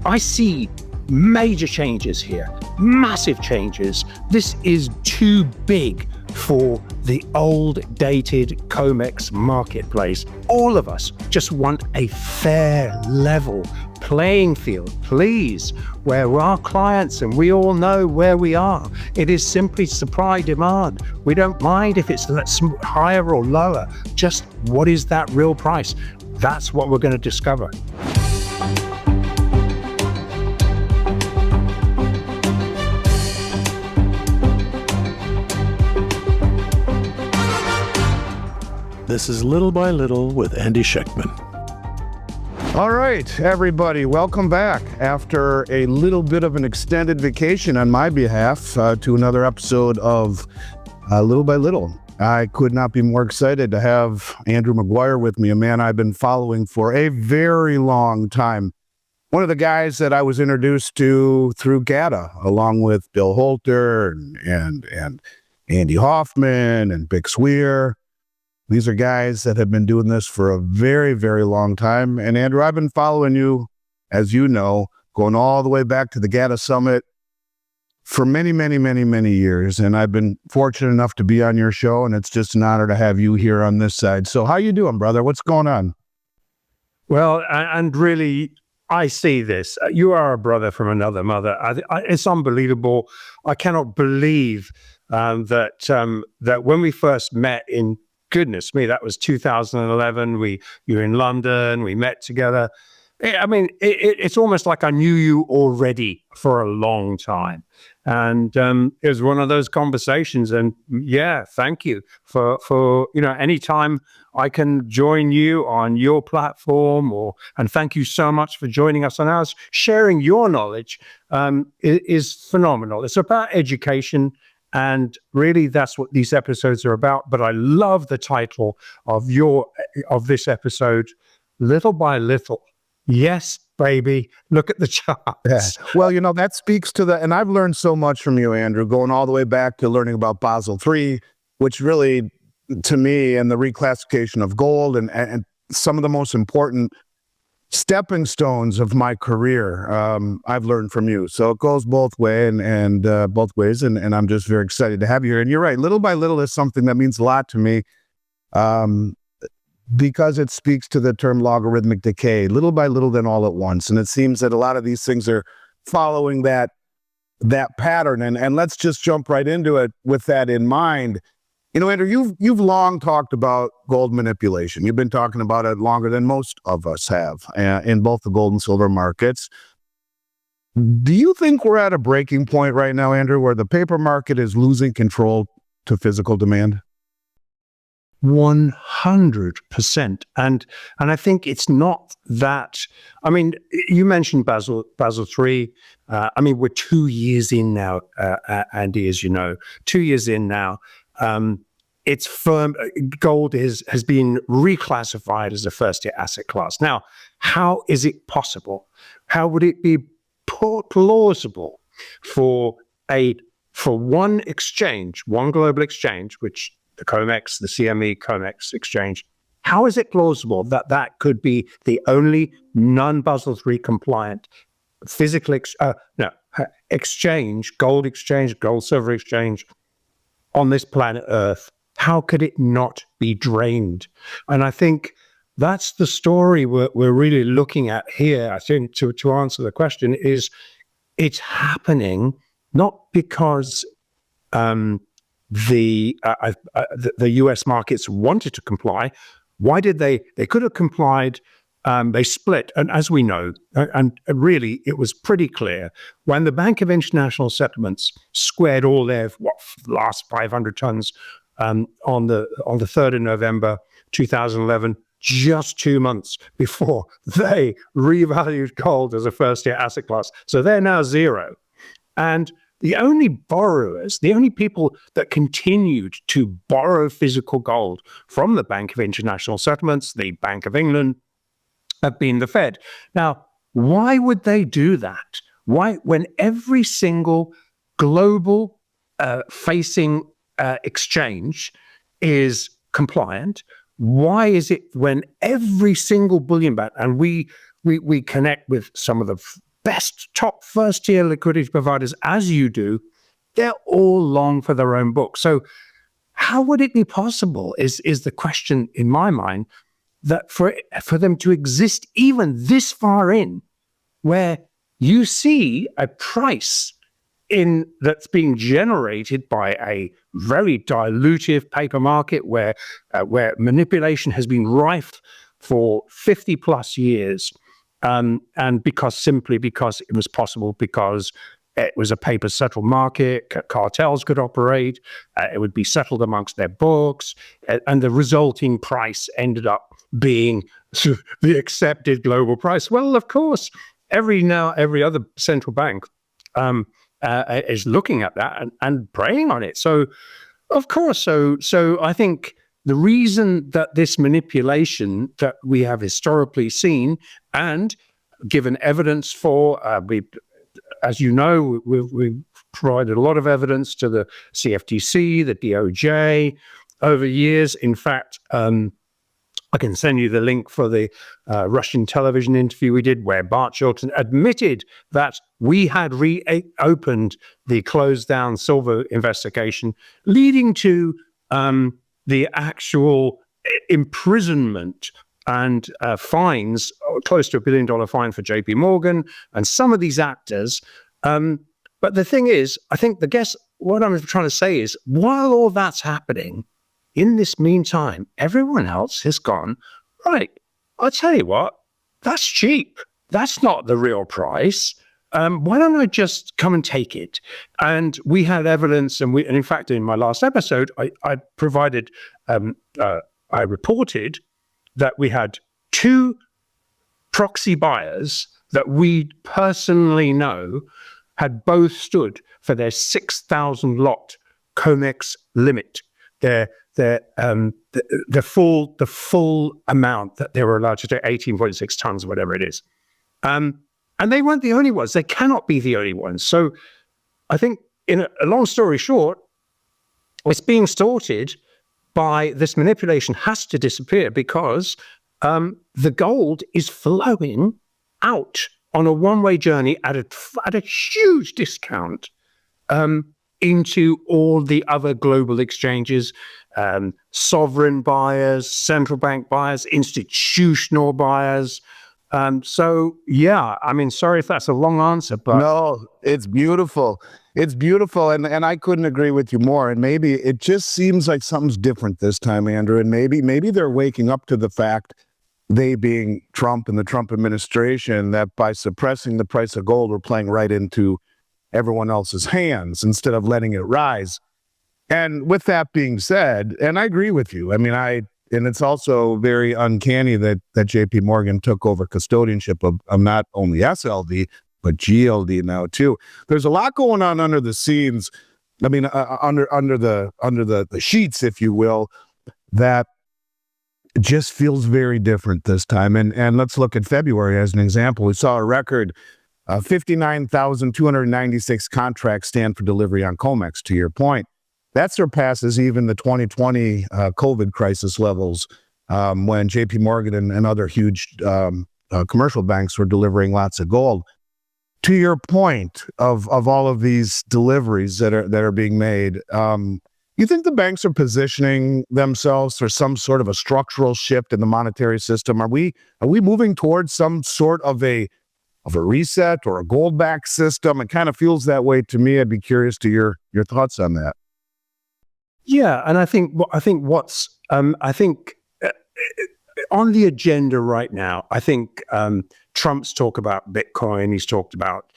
I see major changes here, massive changes. This is too big for the old dated COMEX marketplace. All of us just want a fair, level playing field, please, where our clients and we all know where we are. It is simply supply demand. We don't mind if it's higher or lower. Just what is that real price? That's what we're going to discover. This is Little by Little with Andy Schechtman. All right, everybody, welcome back after a little bit of an extended vacation on my behalf to another episode of Little by Little. I could not be more excited to have Andrew Maguire with me, a man I've been following for a very long time. One of the guys that I was introduced to through GATA, along with Bill Holter and Andy Hoffman and Bick Swear. These are guys that have been doing this for a very, very long time. And Andrew, I've been following you, as you know, going all the way back to the GATA Summit for many, many, many, many years. And I've been fortunate enough to be on your show, and it's just an honor to have you here on this side. So how you doing, brother? What's going on? Well, and really, I see this. You are a brother from another mother. It's unbelievable. I cannot believe that when we first met in, goodness me, that was 2011. You were in London. We met together. I mean, it's almost like I knew you already for a long time. And it was one of those conversations. And yeah, thank you for anytime I can join you on your platform, and thank you so much for joining us on ours. Sharing your knowledge is phenomenal. It's about education. And really, that's what these episodes are about. But I love the title of this episode, Little by Little. Yes, baby. Look at the charts. Yeah. Well, that speaks to and I've learned so much from you, Andrew, going all the way back to learning about Basel III, which really, to me, and the reclassification of gold and some of the most important stepping stones of my career, I've learned from you. So it goes both ways, and I'm just very excited to have you here. And you're right, little by little is something that means a lot to me, because it speaks to the term logarithmic decay, little by little, then all at once. And it seems that a lot of these things are following that pattern. And let's just jump right into it with that in mind. Andrew, you've long talked about gold manipulation. You've been talking about it longer than most of us have in both the gold and silver markets. Do you think we're at a breaking point right now, Andrew, where the paper market is losing control to physical demand? 100%. And I think it's not that. I mean, you mentioned Basel III. We're 2 years in now, Andy, as you know, 2 years in now. It's firm. Gold has been reclassified as a first-year asset class. Now, how is it possible? How would it be plausible for one exchange, one global exchange, which the COMEX, the CME COMEX exchange? How is it plausible that could be the only non-Basel III compliant physical exchange, gold silver exchange on this planet Earth? How could it not be drained? And I think that's the story we're really looking at here. I think to answer the question is, it's happening not because the U.S. markets wanted to comply. Why did they? They could have complied. They split, and as we know, and really it was pretty clear when the Bank of International Settlements squared all their last 500 tons on the 3rd of November 2011, just 2 months before they revalued gold as a first-year asset class. So they're now zero, and the only borrowers, the only people that continued to borrow physical gold from the Bank of International Settlements, the Bank of England, have been the Fed. Now, why would they do that? Why, when every single global facing exchange is compliant, why is it when every single bullion bank, and we connect with some of the best top first tier liquidity providers as you do, they're all long for their own book. So how would it be possible is the question in my mind, that for them to exist even this far in, where you see a price that's being generated by a very dilutive paper market where manipulation has been rife for 50 plus years, and simply because it was possible, because it was a paper settled market, cartels could operate, it would be settled amongst their books, and the resulting price ended up being the accepted global price. Well, of course, every other central bank is looking at that and preying on it. So, of course, so I think the reason that this manipulation that we have historically seen and given evidence for, as you know, we've provided a lot of evidence to the CFTC, the DOJ over years. In fact, I can send you the link for the Russian television interview we did, where Bart Shilton admitted that we had reopened the closed down silver investigation, leading to the actual imprisonment and fines, close to $1 billion fine for JP Morgan and some of these actors. But the thing is, I think what I'm trying to say is, while all that's happening, in this meantime, everyone else has gone, right, I'll tell you what, that's cheap. That's not the real price. Why don't I just come and take it? And we had evidence, and in fact, in my last episode, I provided, I reported that we had 2 proxy buyers that we personally know had both stood for their 6,000 lot COMEX limit, the full amount that they were allowed to do, 18.6 tons, whatever it is. And they weren't the only ones. They cannot be the only ones. So I think, in a long story short, it's being sorted by this manipulation has to disappear, because the gold is flowing out on a one-way journey at a huge discount into all the other global exchanges, sovereign buyers, central bank buyers, institutional buyers. So, yeah, I mean, sorry if that's a long answer, but... No, it's beautiful. It's beautiful. And I couldn't agree with you more. And maybe it just seems like something's different this time, Andrew. And maybe they're waking up to the fact, they being Trump and the Trump administration, that by suppressing the price of gold, we're playing right into everyone else's hands instead of letting it rise. And with that being said, and I agree with you, I mean, and it's also very uncanny that JP Morgan took over custodianship of not only SLD, but GLD now too. There's a lot going on under the scenes. I mean, under the sheets, if you will, that just feels very different this time. And let's look at February as an example. We saw a record 59,296 contracts stand for delivery on COMEX, to your point. That surpasses even the 2020 COVID crisis levels, when JP Morgan and other huge commercial banks were delivering lots of gold. To your point of all of these deliveries that are being made, you think the banks are positioning themselves for some sort of a structural shift in the monetary system? Are we moving towards some sort of a reset or a gold-backed system? It kind of feels that way to me. I'd be curious to your thoughts on that. Yeah, and I think what's on the agenda right now, I think Trump's talked about Bitcoin. He's talked about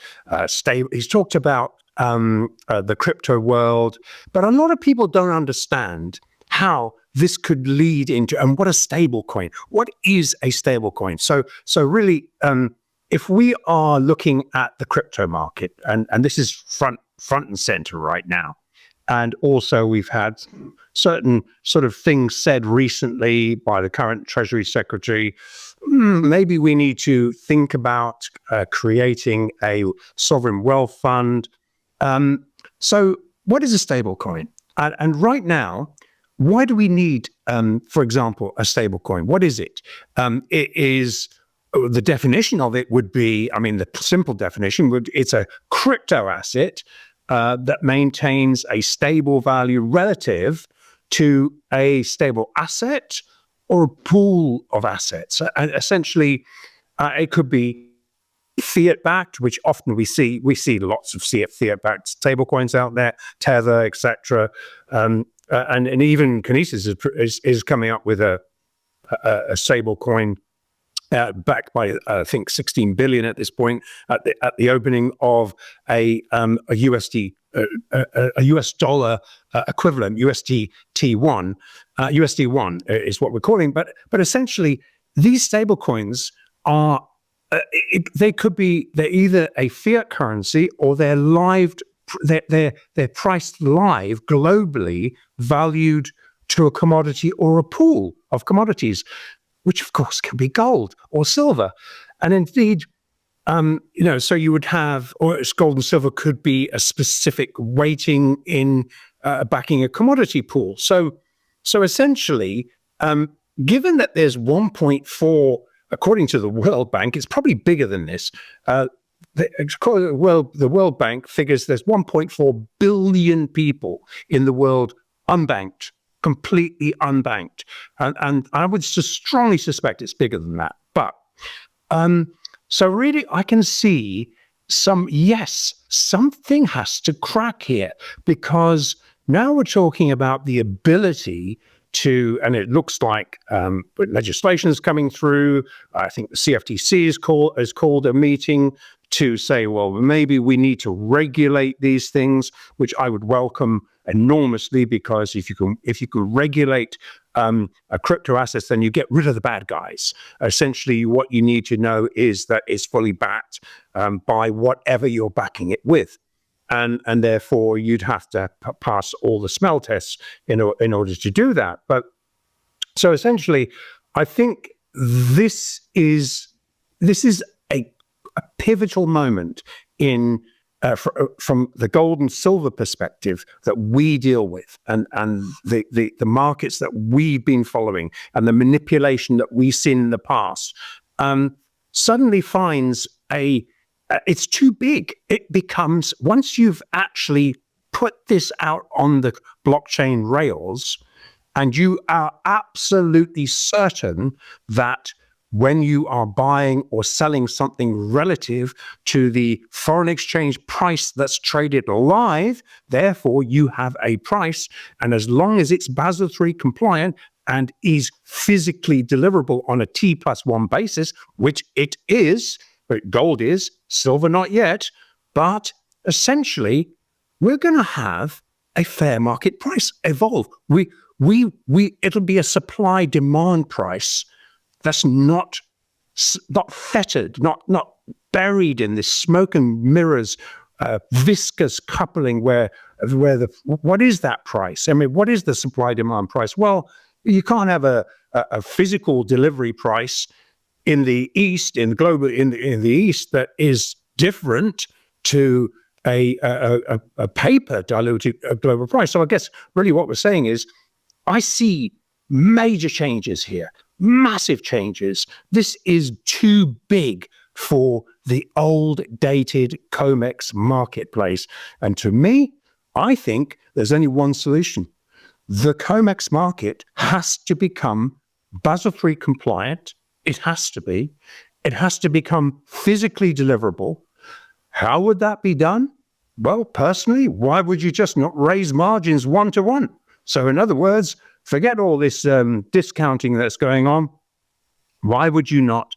He's talked about the crypto world, but a lot of people don't understand how this could lead into, and what a stable coin. What is a stable coin? So really, if we are looking at the crypto market, and this is front and center right now, and also we've had certain sort of things said recently by the current Treasury Secretary, maybe we need to think about creating a sovereign wealth fund. So what is a stable coin? And right now, why do we need, for example, a stable coin? What is it? It is the definition of it would be, I mean, the simple definition would, it's a crypto asset that maintains a stable value relative to a stable asset or a pool of assets. And essentially, it could be fiat-backed, which often we see lots of fiat-backed stablecoins out there, Tether, etc. And even Kinesis is coming up with a stablecoin backed by I think 16 billion at this point at the opening of a USD a US dollar equivalent, USD1 is what we're calling. But essentially, these stablecoins are they're either a fiat currency or they're priced live globally, valued to a commodity or a pool of commodities, which of course can be gold or silver. And indeed, so you would have, or gold and silver could be a specific weighting in backing a commodity pool. So essentially, given that there's 1.4, according to the World Bank, it's probably bigger than this. The World Bank figures there's 1.4 billion people in the world unbanked, completely unbanked. And I would strongly suspect it's bigger than that. But so really, I can see something has to crack here, because now we're talking about the ability to, and it looks like legislation is coming through. I think the CFTC has called a meeting to say, well, maybe we need to regulate these things, which I would welcome enormously, because if you can regulate crypto assets, then you get rid of the bad guys. Essentially, what you need to know is that it's fully backed by whatever you're backing it with. And therefore, you'd have to pass all the smell tests in order to do that. But so essentially, I think this is a pivotal moment in from the gold and silver perspective that we deal with, and the markets that we've been following, and the manipulation that we've seen in the past, suddenly finds it's too big. It becomes, once you've actually put this out on the blockchain rails, and you are absolutely certain that when you are buying or selling something relative to the foreign exchange price that's traded live, therefore you have a price, and as long as it's Basel III compliant and is physically deliverable on a T+1 basis, which it is, but gold is, silver not yet, but essentially we're going to have a fair market price evolve. It'll be a supply demand price that's not fettered, not buried in this smoke and mirrors, viscous coupling where what is that price? I mean, what is the supply demand price? Well, you can't have a physical delivery price in the East, in the East, that is different to a paper diluted global price. So I guess really what we're saying is, I see major changes here, massive changes. This is too big for the old dated COMEX marketplace. And to me, I think there's only one solution. The COMEX market has to become Basel III compliant. It has to be. It has to become physically deliverable. How would that be done? Well, personally, why would you just not raise margins 1-to-1? So in other words, forget all this discounting that's going on. Why would you not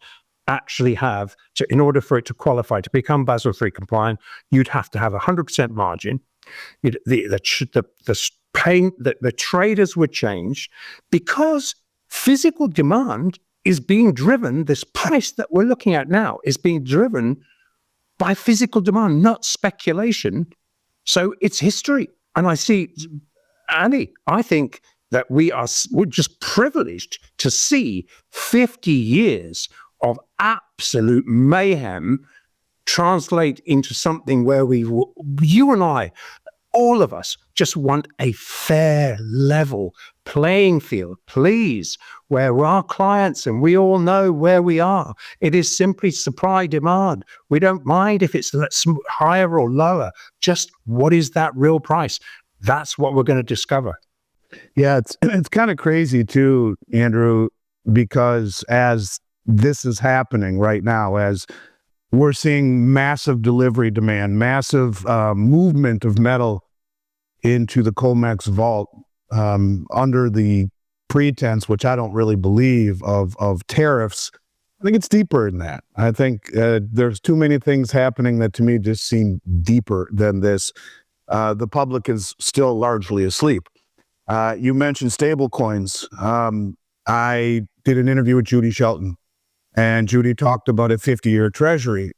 actually have to, in order for it to qualify to become Basel III compliant, you'd have to have 100% margin. The traders would change, because physical demand is being driven, this price that we're looking at now is being driven by physical demand, not speculation. So it's history. And I see, Andy, I think that we're just privileged to see 50 years of absolute mayhem translate into something where you and I, all of us, just want a fair, level playing field, please, where our clients, and we all know where we are. It is simply supply demand. We don't mind if it's higher or lower. Just what is that real price? That's what we're going to discover. Yeah, it's kind of crazy too, Andrew, because as this is happening right now, as we're seeing massive delivery demand, massive movement of metal into the COMEX vault under the pretense, which I don't really believe, of tariffs. I think it's deeper than that. I think there's too many things happening that to me just seem deeper than this. The public is still largely asleep. You mentioned stablecoins. I did an interview with Judy Shelton, and Judy talked about a 50-year treasury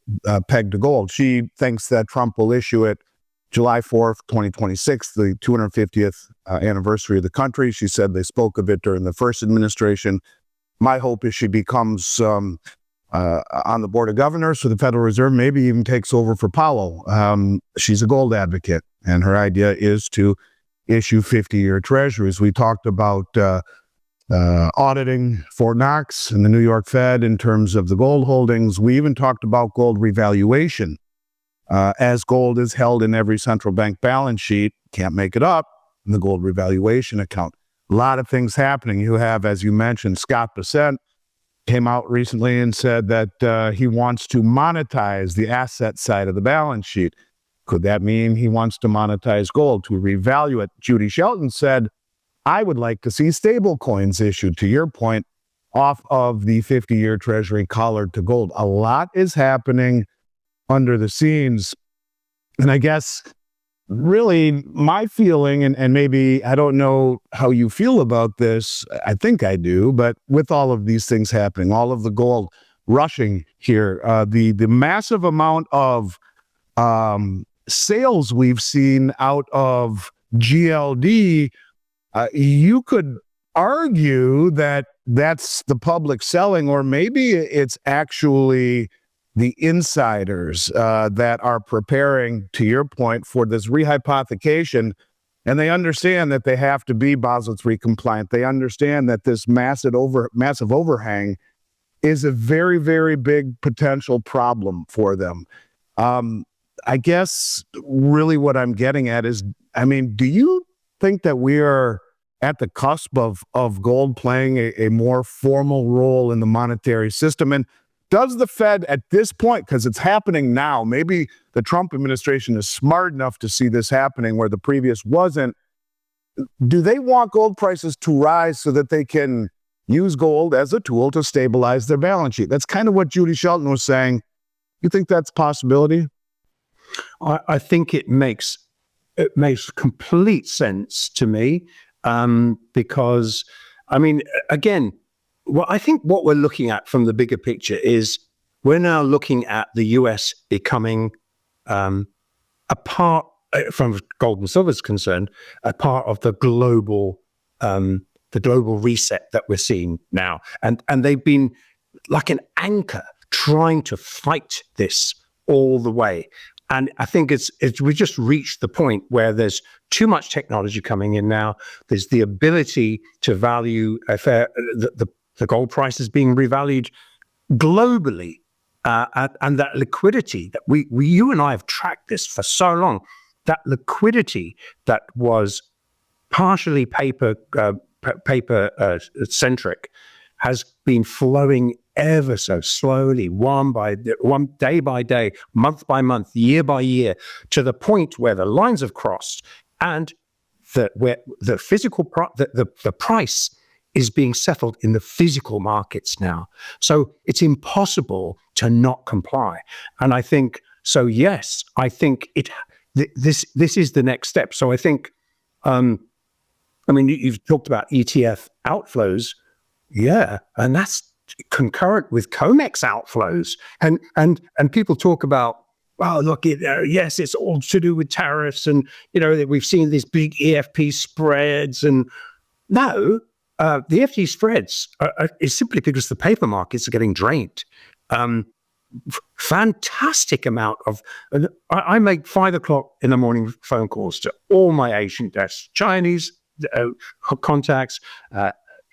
pegged to gold. She thinks that Trump will issue it July 4th, 2026, the 250th anniversary of the country. She said they spoke of it during the first administration. My hope is she becomes on the board of governors for the Federal Reserve, maybe even takes over for Powell. She's a gold advocate, and her idea is to issue 50-year treasuries. We talked about auditing Fort Knox and the New York Fed in terms of the gold holdings. We even talked about gold revaluation. As gold is held in every central bank balance sheet, can't make it up in the gold revaluation account. A lot of things happening. You have, as you mentioned, Scott Bessent came out recently and said that he wants to monetize the asset side of the balance sheet. Could that mean he wants to monetize gold, to revalue it? Judy Shelton said, I would like to see stable coins issued, to your point, off of the 50-year treasury collared to gold. A lot is happening under the scenes. And I guess really my feeling, and maybe I don't know how you feel about this, I think I do, but with all of these things happening, all of the gold rushing here, the massive amount of sales we've seen out of GLD, you could argue that that's the public selling, or maybe it's actually the insiders that are preparing, to your point, for this rehypothecation, and they understand that they have to be Basel III compliant. They understand that this massive overhang is a very, very big potential problem for them. I guess really what I'm getting at is, I mean, do you think that we are at the cusp of gold playing a more formal role in the monetary system? And does the Fed at this point, because it's happening now, maybe the Trump administration is smart enough to see this happening where the previous wasn't, do they want gold prices to rise so that they can use gold as a tool to stabilize their balance sheet? That's kind of what Judy Shelton was saying. You think that's a possibility? I think it makes complete sense to me, because, I mean, again, well, I think what we're looking at from the bigger picture is we're now looking at the US becoming a part, from gold and silver is concerned, a part of the global reset that we're seeing now, and they've been like an anchor trying to fight this all the way. And I think we just reached the point where there's too much technology coming in now. There's the ability to value the gold price is being revalued globally, and that liquidity that you and I have tracked this for so long. That liquidity that was partially paper centric has been flowing ever so slowly, one day by day, month by month, year by year, to the point where the lines have crossed, and where the physical the price is being settled in the physical markets now. So it's impossible to not comply. And I think so. Yes, I think this is the next step. So I think, I mean, you've talked about ETF outflows, yeah, and that's concurrent with COMEX outflows, and people talk about, well, look, yes, it's all to do with tariffs, and we've seen these big EFP spreads, and no, the EFP spreads is simply because the paper markets are getting drained. Fantastic amount of, I make 5 o'clock in the morning phone calls to all my Asian desks, Chinese, contacts,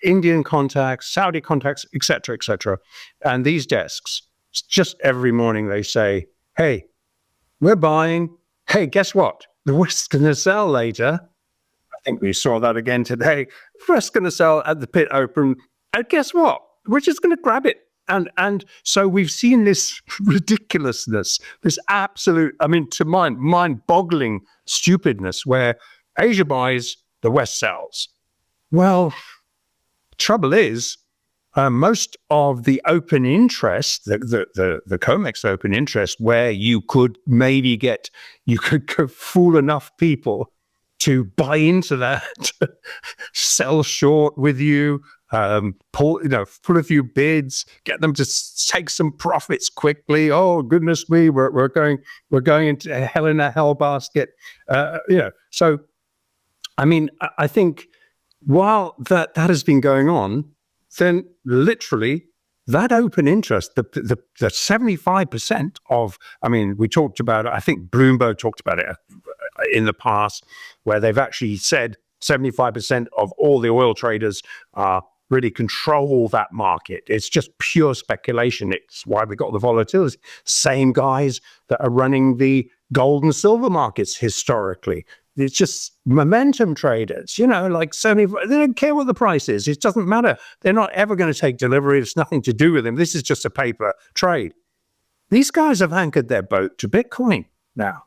Indian contacts, Saudi contacts, etc., etc. And these desks, just every morning they say, hey, we're buying. Hey, guess what? The West's going to sell later. I think we saw that again today. West's going to sell at the pit open. And guess what? We're just going to grab it. And so we've seen this ridiculousness, this absolute, I mean, to mind-boggling stupidness where Asia buys, the West sells. Well, trouble is, most of the open interest, the COMEX open interest, where you could fool enough people to buy into that, sell short with you, pull a few bids, get them to take some profits quickly. Oh goodness me, we're going into hell in a hell basket. So I mean, I think while that has been going on, then literally that open interest, the 75% of, I mean, we talked about it, I think Bloomberg talked about it in the past, where they've actually said 75% of all the oil traders really control that market. It's just pure speculation. It's why we got the volatility. Same guys that are running the gold and silver markets historically. It's just momentum traders, like 75, they don't care what the price is. It doesn't matter. They're not ever going to take delivery. It's nothing to do with them. This is just a paper trade. These guys have anchored their boat to Bitcoin now.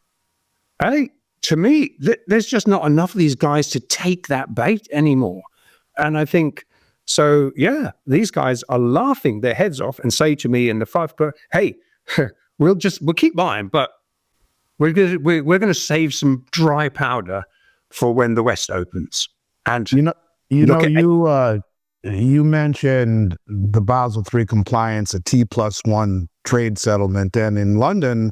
To me, there's just not enough of these guys to take that bait anymore. And I think, so yeah, these guys are laughing their heads off and say to me in the 5 o'clock, hey, we'll keep buying, but we're going to save some dry powder for when the West opens. And you mentioned the Basel III compliance, a T+1 trade settlement, and in London,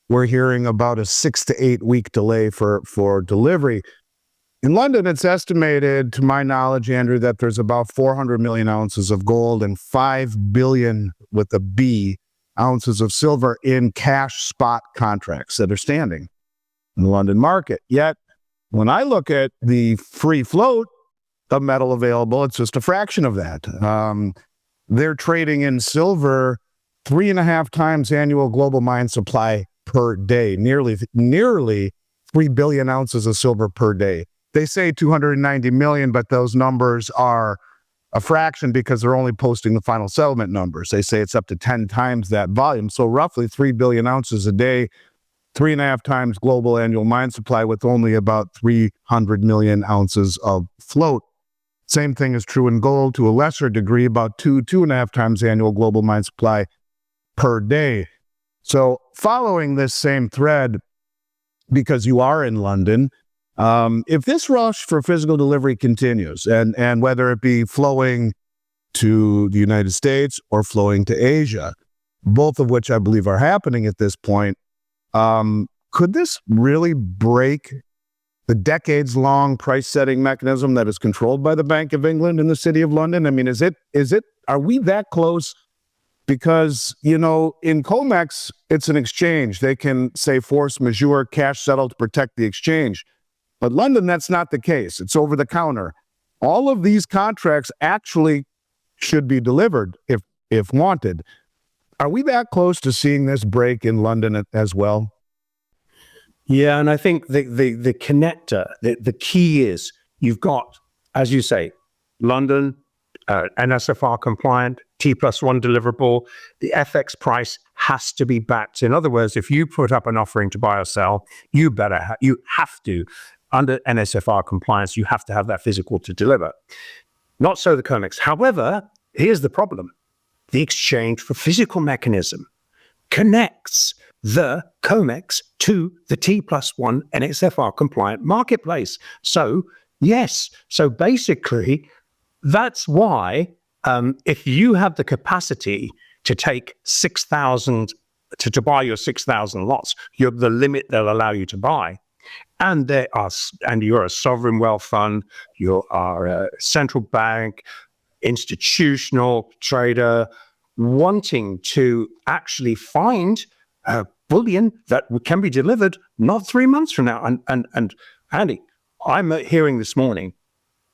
we're hearing about a 6 to 8 week delay for delivery. In London, it's estimated, to my knowledge, Andrew, that there's about 400 million ounces of gold and 5 billion with a B ounces of silver in cash spot contracts that are standing in the London market. Yet, when I look at the free float of metal available, it's just a fraction of that. They're trading in silver 3.5 times annual global mine supply per day, nearly 3 billion ounces of silver per day. They say 290 million, but those numbers are a fraction because they're only posting the final settlement numbers. They say it's up to 10 times that volume. So roughly 3 billion ounces a day, 3.5 times global annual mine supply with only about 300 million ounces of float. Same thing is true in gold to a lesser degree, about 2.5 times annual global mine supply per day. So following this same thread, because you are in London, if this rush for physical delivery continues, and whether it be flowing to the United States or flowing to Asia, both of which I believe are happening at this point, could this really break the decades-long price-setting mechanism that is controlled by the Bank of England in the City of London? I mean, are we that close? Because, in COMEX, it's an exchange. They can say force majeure, cash settle to protect the exchange. But London, that's not the case. It's over the counter. All of these contracts actually should be delivered if wanted. Are we that close to seeing this break in London as well? Yeah, and I think the connector, the key is you've got, as you say, London, NSFR compliant, T+1 deliverable. The FX price has to be backed. In other words, if you put up an offering to buy or sell, you have to, under NSFR compliance, you have to have that physical to deliver. Not so the COMEX. However, here's the problem. The exchange for physical mechanism connects the COMEX to the T+1 NSFR compliant marketplace. So, yes. So basically, that's why if you have the capacity to take 6,000, to buy your 6,000 lots, you're the limit they'll allow you to buy. And you're a sovereign wealth fund, you are a central bank, institutional trader, wanting to actually find bullion that can be delivered not 3 months from now. And Andy, I'm hearing this morning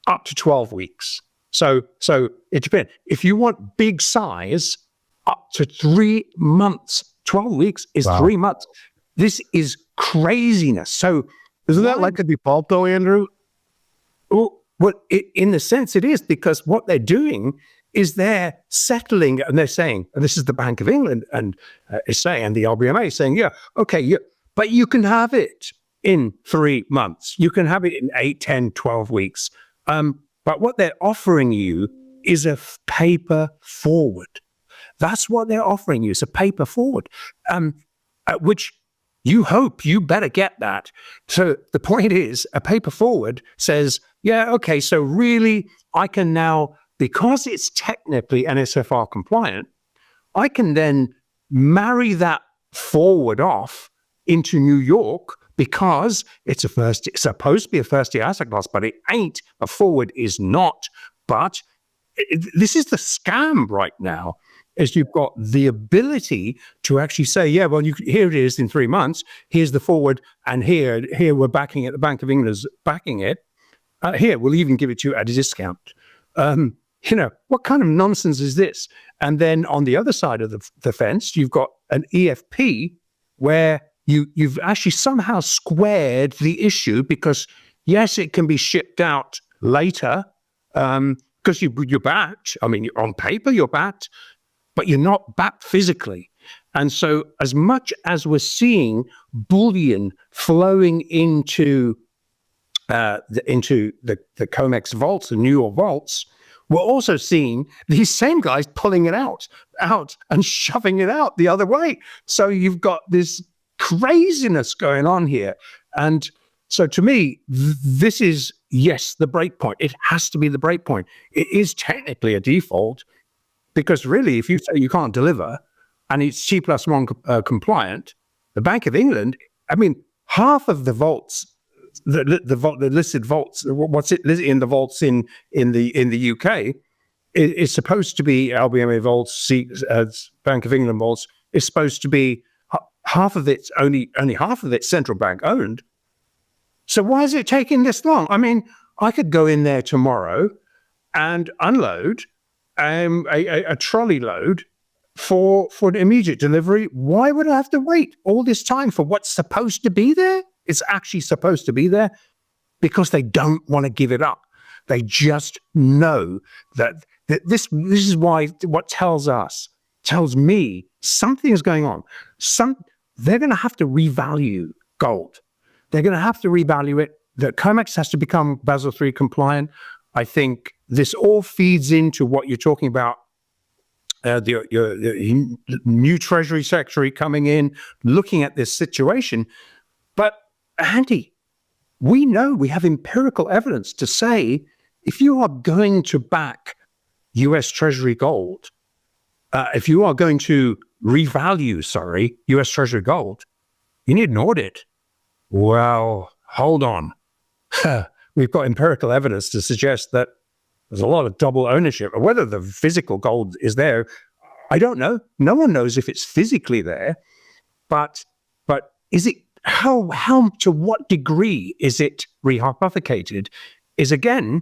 up to 12 weeks. So it depends. If you want big size, up to 3 months. 12 weeks is 3 months. This is craziness. So isn't that like a default though, Andrew? Well, in the sense it is, because what they're doing is they're settling, and they're saying, and this is the Bank of England and is saying, and the RBMA is saying, yeah, okay, but you can have it in 3 months. You can have it in 8, 10, 12 weeks. But what they're offering you is a paper forward. That's what they're offering you. It's a paper forward, which you hope you better get that. So the point is, a paper forward says, yeah, okay, so really I can now, because it's technically NSFR compliant, I can then marry that forward off into New York, because it's supposed to be a first year asset class, but it ain't. A forward is not. But this is the scam right now, is you've got the ability to actually say, yeah, well, here it is in 3 months. Here's the forward, and here we're backing it. The Bank of England is backing it. Here, we'll even give it to you at a discount. What kind of nonsense is this? And then on the other side of the fence, you've got an EFP where you've actually somehow squared the issue, because yes, it can be shipped out later because you're backed. I mean, on paper you're backed, but you're not backed physically. And so as much as we're seeing bullion flowing into the COMEX vaults, the New York vaults, we're also seeing these same guys pulling it out and shoving it out the other way. So you've got this craziness going on here. And so to me, this is, yes, the break point. It has to be the break point. It is technically a default, because really, if you say you can't deliver and it's T+1 compliant, the Bank of England, I mean, half of the vaults, the listed vaults, what's it in the vaults in the UK is supposed to be LBMA vaults, Bank of England vaults, is supposed to be half of it's only half of it's central bank owned. So why is it taking this long? I mean, I could go in there tomorrow and unload a trolley load for an immediate delivery. Why would I have to wait all this time for what's supposed to be there? It's actually supposed to be there because they don't want to give it up. They just know that this is why what tells me something is going on. They're going to have to revalue gold. They're going to have to revalue it. The COMEX has to become Basel III compliant. I think this all feeds into what you're talking about. The new Treasury Secretary coming in, looking at this situation. But Andy, we know, we have empirical evidence to say, if you are going to back US Treasury gold, if you are going to revalue, US Treasury gold, you need an audit. Well, hold on. We've got empirical evidence to suggest that there's a lot of double ownership. Whether the physical gold is there, I don't know. No one knows if it's physically there, but is it, how to what degree is it rehypothecated is again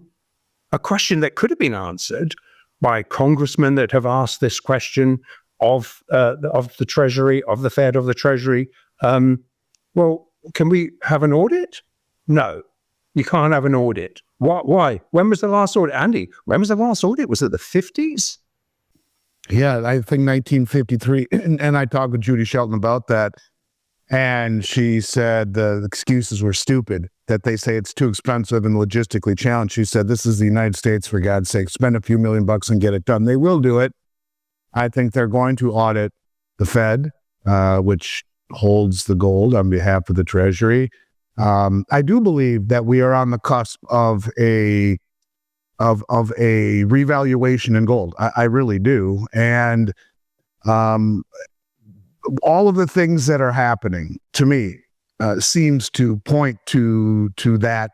a question that could have been answered by congressmen that have asked this question of the Treasury, of the Fed, of the Treasury. Well, can we have an audit? No, you can't have an audit. Why? When was the last audit? Andy, when was the last audit? Was it the 50s? Yeah, I think 1953. And I talked with Judy Shelton about that. And she said the excuses were stupid, that they say it's too expensive and logistically challenged. She said, this is the United States, for God's sake, spend a few $1,000,000 and get it done. They will do it. I think they're going to audit the Fed, which holds the gold on behalf of the Treasury. I do believe that we are on the cusp of a revaluation in gold. I really do. And all of the things that are happening to me seems to point to that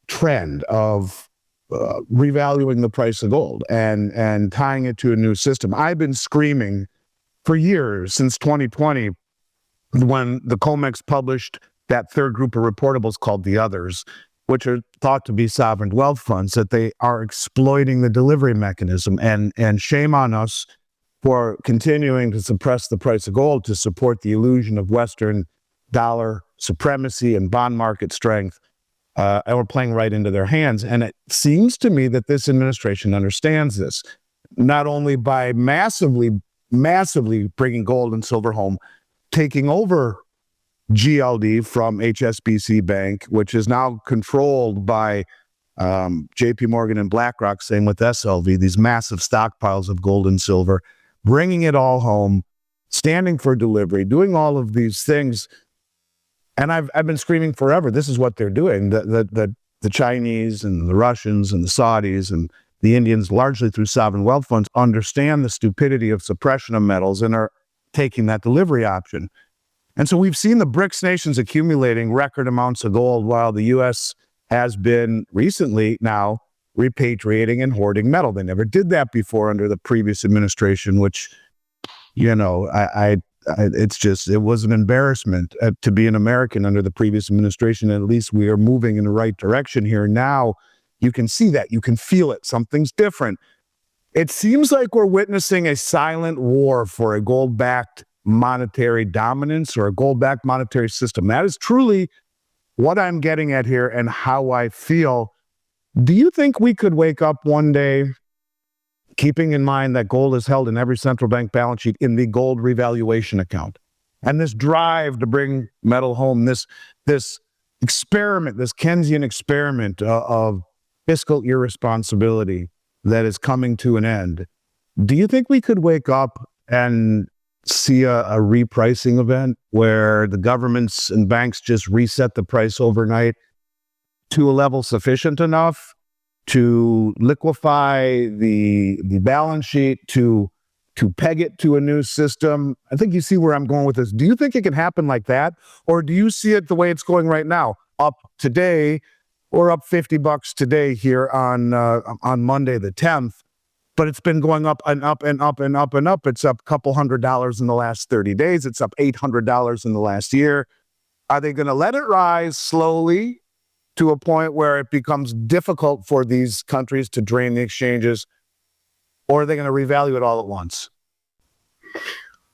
trend of revaluing the price of gold and tying it to a new system. I've been screaming for years, since 2020, when the COMEX published that third group of reportables called the Others. which are thought to be sovereign wealth funds, that they are exploiting the delivery mechanism. And shame on us for continuing to suppress the price of gold to support the illusion of Western dollar supremacy and bond market strength. And we're playing right into their hands. And it seems to me that this administration understands this, not only by massively bringing gold and silver home, taking over GLD from HSBC Bank, which is now controlled by JP Morgan and BlackRock, same with SLV, these massive stockpiles of gold and silver, bringing it all home, standing for delivery, doing all of these things. And I've been screaming forever, this is what they're doing. The Chinese and the Russians and the Saudis and the Indians, largely through sovereign wealth funds, understand the stupidity of suppression of metals and are taking that delivery option. And so we've seen the BRICS nations accumulating record amounts of gold while the U.S. has been recently now repatriating and hoarding metal. They never did that before under the previous administration, which, you know, it was an embarrassment to be an American under the previous administration. At least we are moving in the right direction here. Now you can see that, you can feel it. Something's different. It seems like we're witnessing a silent war for a gold-backed monetary dominance or a gold-backed monetary system. That is truly what I'm getting at here and how I feel. Do you think we could wake up one day, keeping in mind that gold is held in every central bank balance sheet in the gold revaluation account, and this drive to bring metal home, this experiment, this Keynesian experiment of fiscal irresponsibility that is coming to an end? Do you think we could wake up and see a repricing event where the governments and banks just reset the price overnight to a level sufficient enough to liquefy the balance sheet, to peg it to a new system? I think you see where I'm going with this. Do you think it can happen like that? Or do you see it the way it's going right now, up today or up $50 today here on Monday the 10th? But it's been going up and up and up and up and up. It's up a couple $100 in the last 30 days. It's up $800 in the last year. Are they going to let it rise slowly to a point where it becomes difficult for these countries to drain the exchanges? Or are they going to revalue it all at once?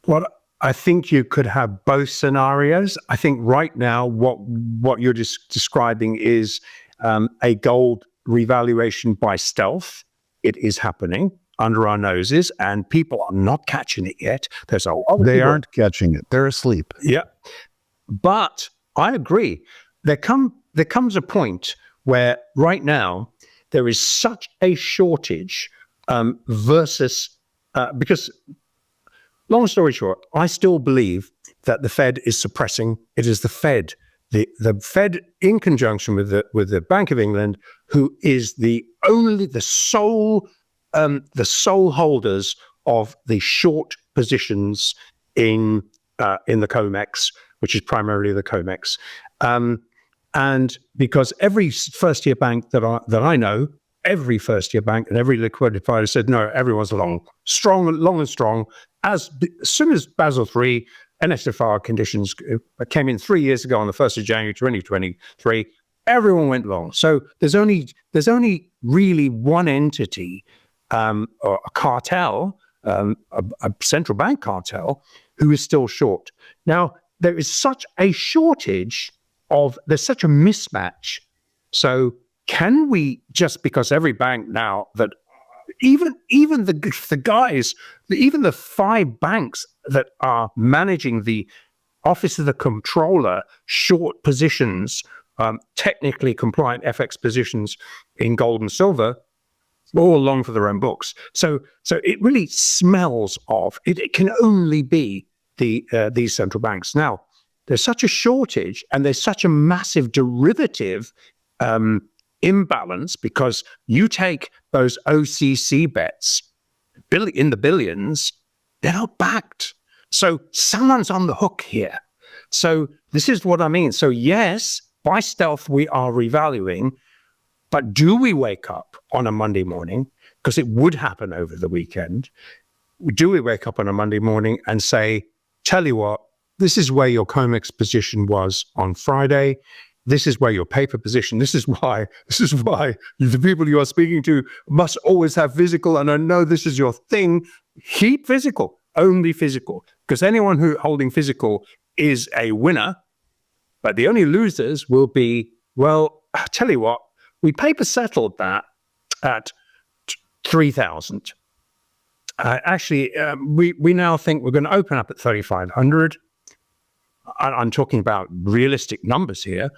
Well, I think you could have both scenarios. I think right now what you're describing is a gold revaluation by stealth. It is happening under our noses, and people are not catching it yet. They aren't catching it. They're asleep. Yeah. But I agree. There comes a point where right now there is such a shortage because, long story short, I still believe that the Fed is suppressing. It is the Fed, the Fed in conjunction with the Bank of England, who is the sole holders of the short positions in the COMEX, which is primarily the COMEX. And because every first-year bank that I know, every first-year bank and every liquidity provider said, no, everyone's long and strong. As soon as Basel III NSFR conditions came in 3 years ago on the 1st of January 2023, everyone went long. So there's only really one entity, or a cartel, a central bank cartel, who is still short. Now, there is such a shortage there's such a mismatch. So can we, just because every bank now that even the guys, even the 5 banks that are managing the Office of the Comptroller short positions, technically compliant FX positions in gold and silver, all long for their own books. So it really smells of it. It can only be these central banks. Now, there's such a shortage and there's such a massive derivative imbalance, because you take those OCC bets in the billions, they're not backed. So someone's on the hook here. So this is what I mean. So yes, by stealth, we are revaluing, but do we wake up on a Monday morning, because it would happen over the weekend, do we wake up on a Monday morning and say, tell you what, this is where your COMEX position was on Friday. this is where your paper position. This is why the people you are speaking to must always have physical. And I know this is your thing. Keep physical, only physical, because anyone who holding physical is a winner. But the only losers will be, well, I'll tell you what, we paper settled that at 3,000. We now think we're going to open up at 3,500. I'm talking about realistic numbers here.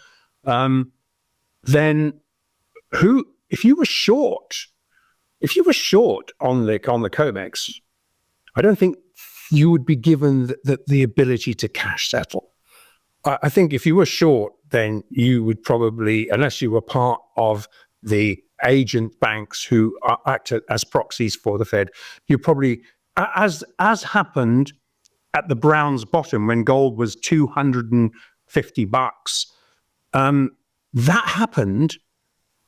Then if you were short on the COMEX, I don't think you would be given the ability to cash settle. I think if you were short, then you would probably, unless you were part of the agent banks who acted as proxies for the Fed, you probably, as happened at the Browns bottom when gold was $250, that happened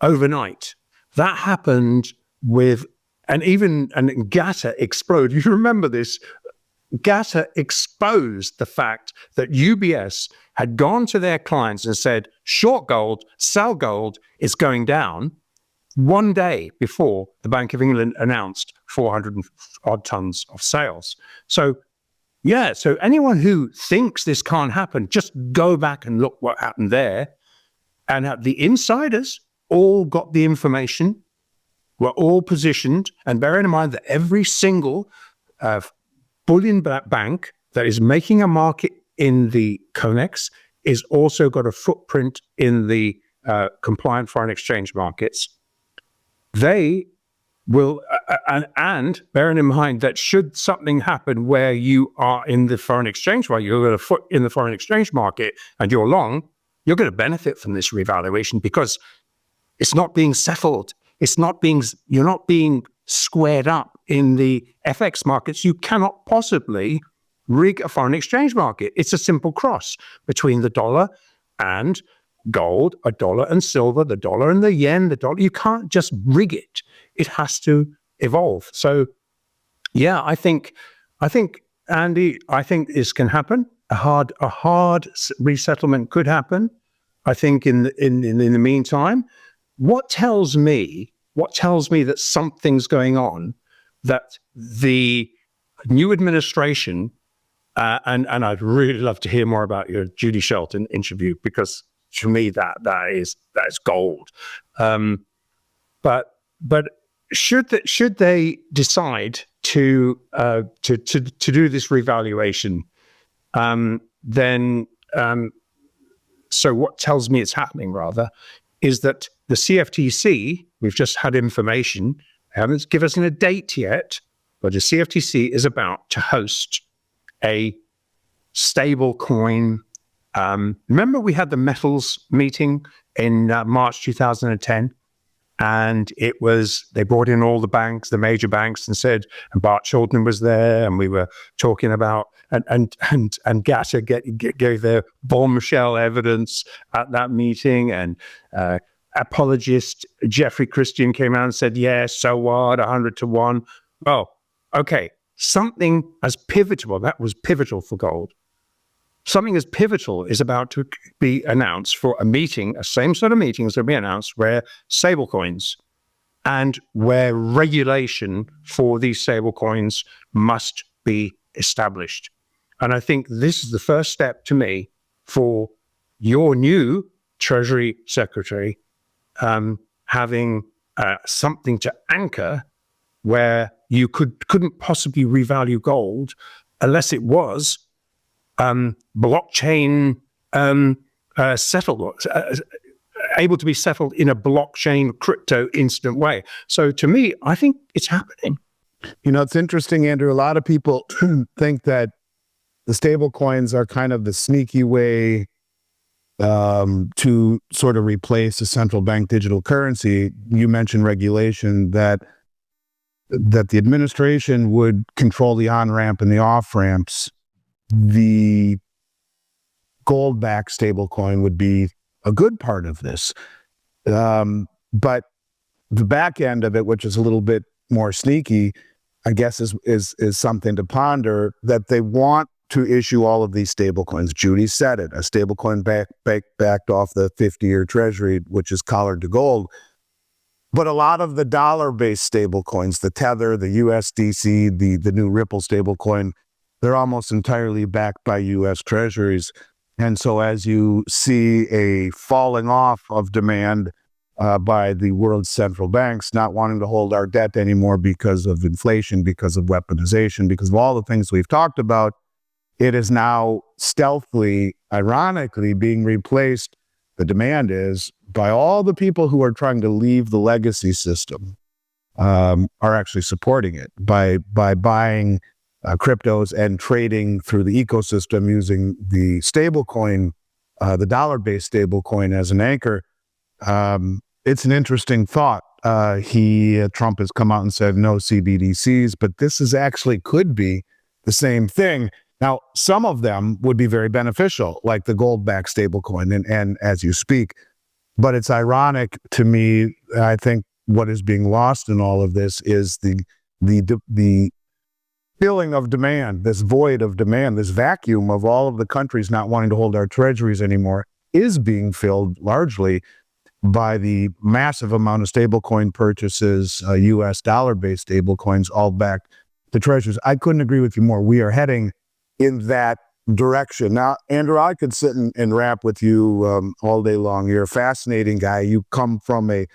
overnight. That happened and GATA exploded. You remember this? GATA exposed the fact that UBS had gone to their clients and said, short gold, sell gold, it's going down, one day before the Bank of England announced 400 odd tons of sales. So anyone who thinks this can't happen, just go back and look what happened there. And the insiders all got the information, were all positioned, and bearing in mind that every single bullion bank that is making a market in the COMEX is also got a footprint in the compliant foreign exchange markets. They will, and bearing in mind that should something happen where you are in the foreign exchange, while you've got a foot in the foreign exchange market and you're long, you're going to benefit from this revaluation because it's not being settled. You're not being squared up in the FX markets. You cannot possibly rig a foreign exchange market. It's a simple cross between the dollar and gold, a dollar and silver, the dollar and the yen, the dollar. You can't just rig it. It has to evolve. So, yeah, I think, Andy, I think this can happen. A hard resettlement could happen. I think in the meantime, what tells me that something's going on, that the new administration, and I'd really love to hear more about your Judy Shelton interview, because to me that is gold. But should they decide to do this revaluation, then so what tells me it's happening rather is that the CFTC, we've just had information, they haven't given us a date yet, but the CFTC is about to host a stablecoin. Remember we had the metals meeting in March 2010, and they brought in all the banks, the major banks, and said, and Bart Shelton was there, and we were talking about, and GATA gave their bombshell evidence at that meeting, and apologist Jeffrey Christian came out and said, yes, so what, 100 to 1. Well, okay, something as pivotal, that was pivotal for gold. Something as pivotal is about to be announced for a meeting, a same sort of meetings will be announced where stablecoins and where regulation for these stablecoins must be established. And I think this is the first step to me for your new Treasury Secretary having something to anchor where you couldn't possibly revalue gold unless it was blockchain settled, able to be settled in a blockchain crypto instant way. So to me, I think it's happening. You know, it's interesting, Andrew. A lot of people think that the stable coins are kind of the sneaky way to sort of replace a central bank digital currency. You mentioned regulation, that the administration would control the on-ramp and the off-ramps. The gold-backed stablecoin would be a good part of this. But the back end of it, which is a little bit more sneaky, I guess is something to ponder, that they want to issue all of these stablecoins. Judy said it, a stablecoin backed off the 50-year treasury, which is collared to gold. But a lot of the dollar-based stablecoins, the Tether, the USDC, the new Ripple stablecoin, they're almost entirely backed by U.S. treasuries. And so as you see a falling off of demand by the world's central banks, not wanting to hold our debt anymore because of inflation, because of weaponization, because of all the things we've talked about, it is now stealthily, ironically, being replaced, the demand is, by all the people who are trying to leave the legacy system, are actually supporting it by buying cryptos and trading through the ecosystem using the stablecoin, the dollar-based stablecoin as an anchor. It's an interesting thought. Trump has come out and said no CBDCs, but this is actually could be the same thing. Now, some of them would be very beneficial, like the gold-backed stablecoin, and as you speak. But it's ironic to me. I think what is being lost in all of this is the filling of demand, this void of demand, this vacuum of all of the countries not wanting to hold our treasuries anymore is being filled largely by the massive amount of stablecoin purchases, U.S. dollar-based stablecoins, all backed to treasuries. I couldn't agree with you more. We are heading in that direction. Now, Andrew, I could sit and rap with you all day long. You're a fascinating guy. You come from a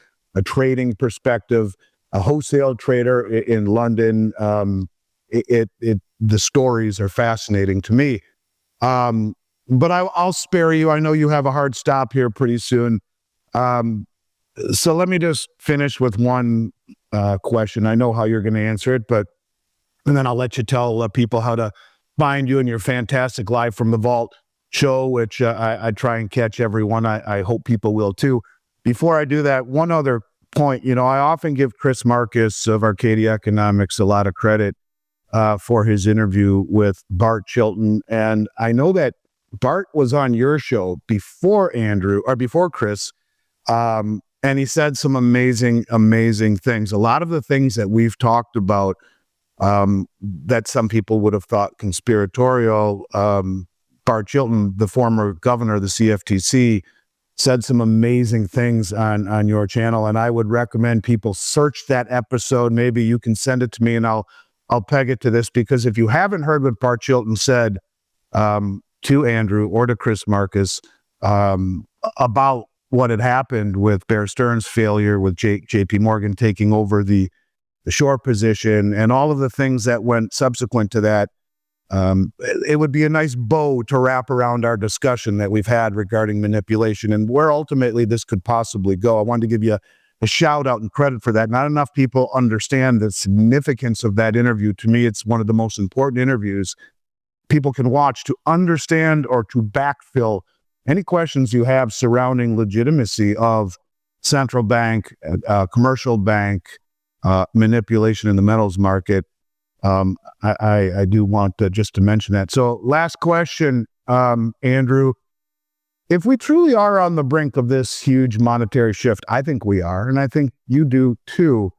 trading perspective, a wholesale trader in London. The stories are fascinating to me. But I'll spare you. I know you have a hard stop here pretty soon. So let me just finish with one question. I know how you're going to answer it, and then I'll let you tell people how to find you and your fantastic Live from the Vault show, which I try and catch everyone. I hope people will too. Before I do that, one other point. I often give Chris Marcus of Arcadia Economics a lot of credit for his interview with Bart Chilton. And I know that Bart was on your show before Chris. And he said some amazing, amazing things. A lot of the things that we've talked about that some people would have thought conspiratorial. Bart Chilton, the former governor of the CFTC, said some amazing things on your channel. And I would recommend people search that episode. Maybe you can send it to me and I'll peg it to this, because if you haven't heard what Bart Chilton said to Andrew or to Chris Marcus about what had happened with Bear Stearns' failure, with JP Morgan taking over the short position and all of the things that went subsequent to that, it would be a nice bow to wrap around our discussion that we've had regarding manipulation and where ultimately this could possibly go. I wanted to give you a shout out and credit for that. Not enough people understand the significance of that interview. To me, it's one of the most important interviews people can watch to understand or to backfill any questions you have surrounding legitimacy of central bank, commercial bank manipulation in the metals market. I do want just to mention that. So last question, Andrew. If we truly are on the brink of this huge monetary shift, I think we are, and I think you do too.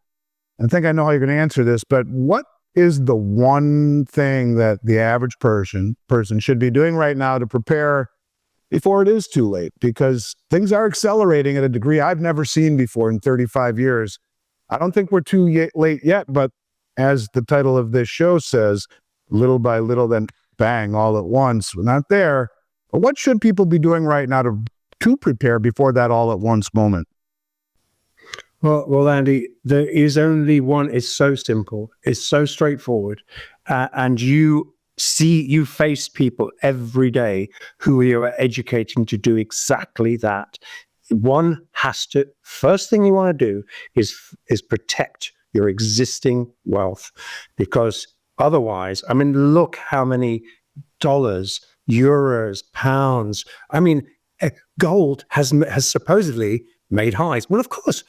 I think I know how you're going to answer this, but what is the one thing that the average person should be doing right now to prepare before it is too late? Because things are accelerating at a degree I've never seen before in 35 years. I don't think we're too late yet, but as the title of this show says, little by little, then bang, all at once. We're not there. But what should people be doing right now to prepare before that all at once moment? Well, Andy, there is only one. It's so simple. It's so straightforward. And you face people every day who you are educating to do exactly that. One has to, first thing you want to do is protect your existing wealth, because otherwise, look how many dollars, euros, pounds. Gold has supposedly made highs. Well, of course,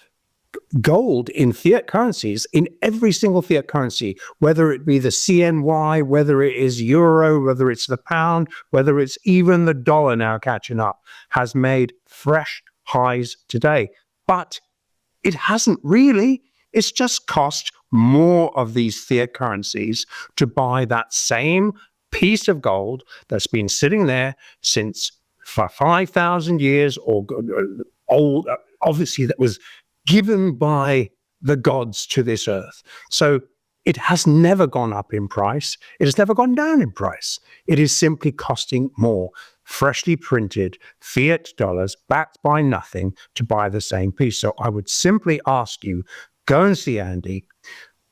gold in fiat currencies, in every single fiat currency, whether it be the CNY, whether it is euro, whether it's the pound, whether it's even the dollar now catching up, has made fresh highs today. But it hasn't really. It's just cost more of these fiat currencies to buy that same piece of gold that's been sitting there since for 5,000 years or old, obviously that was given by the gods to this earth. So it has never gone up in price. It has never gone down in price. It is simply costing more. Freshly printed fiat dollars backed by nothing to buy the same piece. So I would simply ask you, go and see Andy.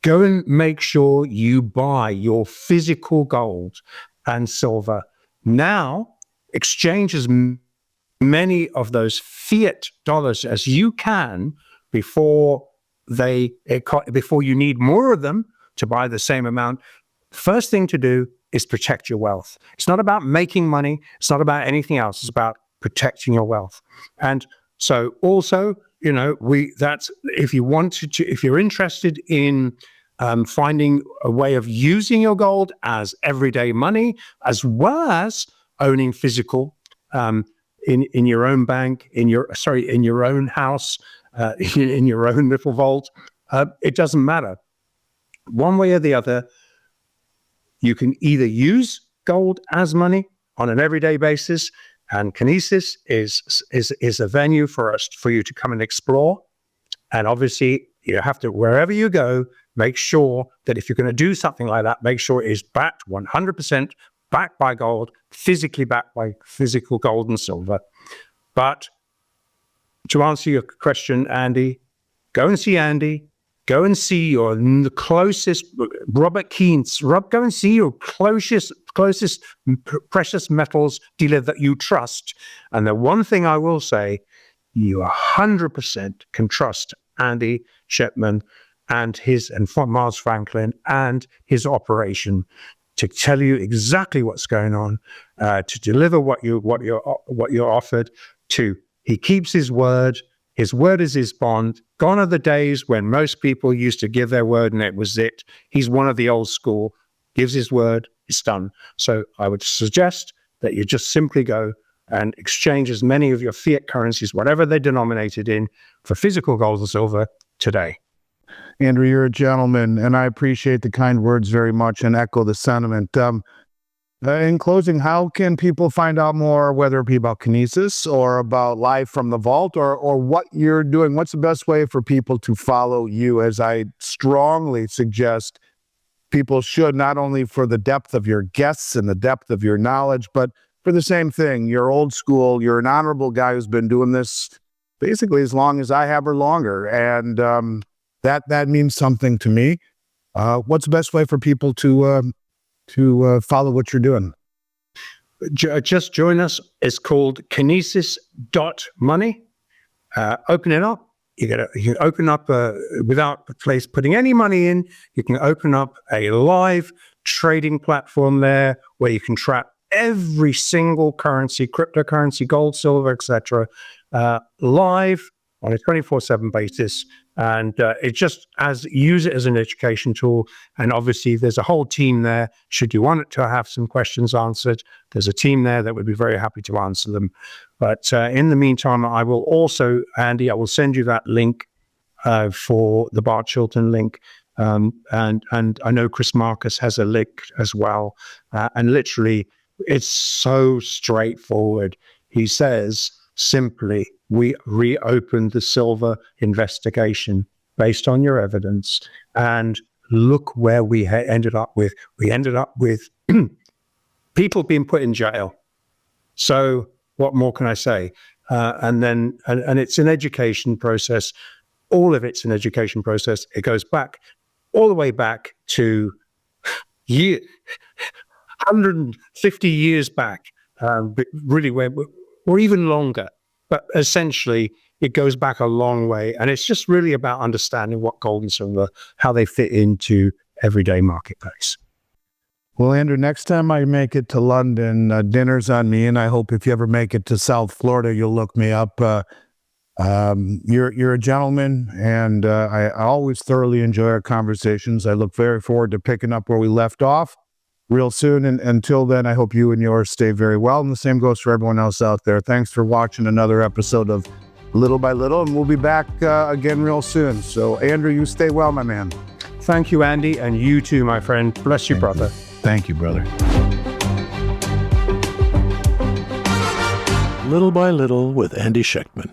Go and make sure you buy your physical gold and silver. Now, exchange as many of those fiat dollars as you can before you need more of them to buy the same amount. First thing to do is protect your wealth. It's not about making money. It's not about anything else. It's about protecting your wealth. And so also, if you're interested in finding a way of using your gold as everyday money, as well as owning physical in your own bank, in your own house, in your own little vault, it doesn't matter. One way or the other, you can either use gold as money on an everyday basis, and Kinesis is a venue for you to come and explore. And obviously, you have to, wherever you go, make sure that if you're going to do something like that, make sure it is backed 100% backed by gold, physically backed by physical gold and silver. But to answer your question, Andy, go and see Andy. Go and see the closest Robert Keynes. Go and see your closest precious metals dealer that you trust. And the one thing I will say, you 100% can trust Andy Shepman and Mars Franklin and his operation to tell you exactly what's going on, to deliver what you're offered. He keeps his word. His word is his bond. Gone are the days when most people used to give their word and it was it. He's one of the old school, gives his word, it's done. So I would suggest that you just simply go and exchange as many of your fiat currencies, whatever they're denominated in, for physical gold and silver today. Andrew, you're a gentleman, and I appreciate the kind words very much and echo the sentiment. In closing, how can people find out more, whether it be about Kinesis or about Live from the Vault or what you're doing? What's the best way for people to follow you? As I strongly suggest people should, not only for the depth of your guests and the depth of your knowledge, but for the same thing. You're old school. You're an honorable guy who's been doing this basically as long as I have or longer. And that means something to me. What's the best way for people to follow what you're doing? Just join us. It's called Kinesis.money. Open it up. You can open up without putting any money in. You can open up a live trading platform there where you can track every single currency, cryptocurrency, gold, silver, etc., live on a 24/7 basis. And use it as an education tool. And obviously there's a whole team there. Should you want to have some questions answered, there's a team there that would be very happy to answer them. But in the meantime, I will send you that link for the Bart Chilton link. And I know Chris Marcus has a link as well. And literally, it's so straightforward. He says simply, we reopened the silver investigation based on your evidence, and look where we ended up with. We ended up with people being put in jail. So what more can I say? And it's an education process. All of it's an education process. It goes back all the way back to 150 years back, really, or even longer. But essentially, it goes back a long way. And it's just really about understanding what gold and silver, how they fit into everyday marketplace. Well, Andrew, next time I make it to London, dinner's on me. And I hope if you ever make it to South Florida, you'll look me up. You're a gentleman, and I always thoroughly enjoy our conversations. I look very forward to picking up where we left off real soon. And until then, I hope you and yours stay very well. And the same goes for everyone else out there. Thanks for watching another episode of Little by Little, and we'll be back again real soon. So, Andrew, you stay well, my man. Thank you, Andy, and you too, my friend. Bless you, brother. Thank you, brother. Little by Little with Andy Schechtman.